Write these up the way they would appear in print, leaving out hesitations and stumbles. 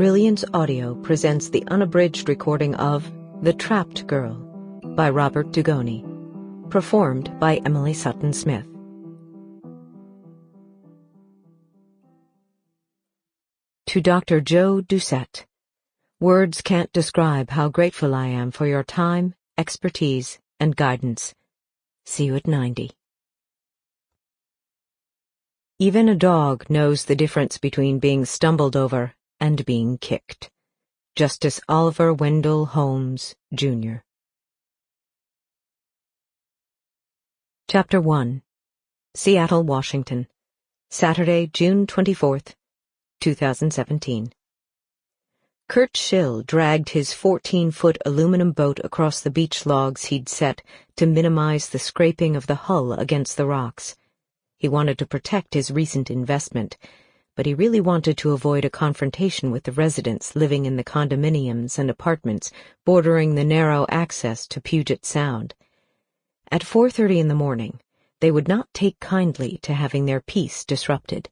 Brilliance Audio presents the unabridged recording of The Trapped Girl by Robert Dugoni, performed by Emily Sutton-Smith. To Dr. Joe Doucette, words can't describe how grateful I am for your time, expertise, and guidance. See you at 90. Even a dog knows the difference between being stumbled over and being kicked. Justice Oliver Wendell Holmes, Jr. Chapter 1. Seattle, Washington. Saturday, June 24th, 2017. Kurt Schill dragged his 14-foot aluminum boat across the beach logs he'd set to minimize the scraping of the hull against the rocks. He wanted to protect his recent investment, but he really wanted to avoid a confrontation with the residents living in the condominiums and apartments bordering the narrow access to Puget Sound. At 4:30 in the morning, they would not take kindly to having their peace disrupted.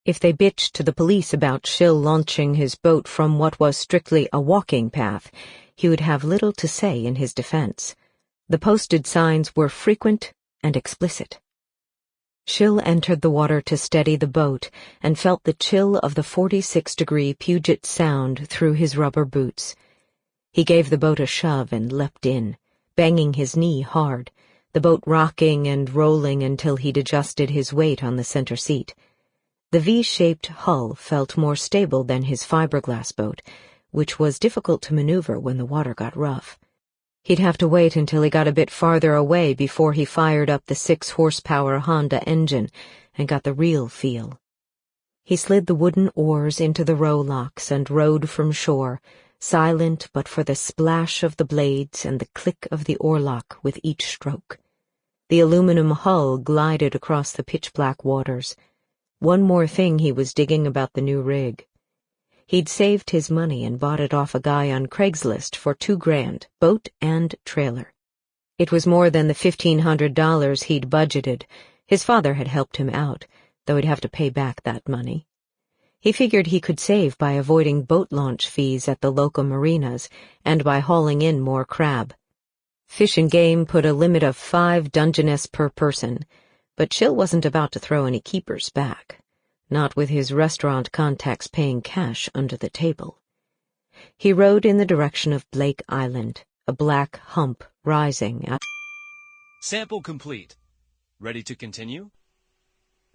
If they bitched to the police about Schill launching his boat from what was strictly a walking path, he would have little to say in his defense. The posted signs were frequent and explicit. Schill entered the water to steady the boat and felt the chill of the 46-degree Puget Sound through his rubber boots. He gave the boat a shove and leapt in, banging his knee hard, the boat rocking and rolling until he'd adjusted his weight on the center seat. The V-shaped hull felt more stable than his fiberglass boat, which was difficult to maneuver when the water got rough. He'd have to wait until he got a bit farther away before he fired up the 6-horsepower Honda engine and got the real feel. He slid the wooden oars into the rowlocks and rowed from shore, silent but for the splash of the blades and the click of the oarlock with each stroke. The aluminum hull glided across the pitch-black waters. One more thing he was digging about the new rig. He'd saved his money and bought it off a guy on Craigslist for $2,000, boat and trailer. It was more than the $1,500 he'd budgeted. His father had helped him out, though he'd have to pay back that money. He figured he could save by avoiding boat launch fees at the local marinas and by hauling in more crab. Fish and Game put a limit of 5 Dungeness per person, but Schill wasn't about to throw any keepers back. Not with his restaurant contacts paying cash under the table. He rowed in the direction of Blake Island, a black hump rising. Sample complete. Ready to continue?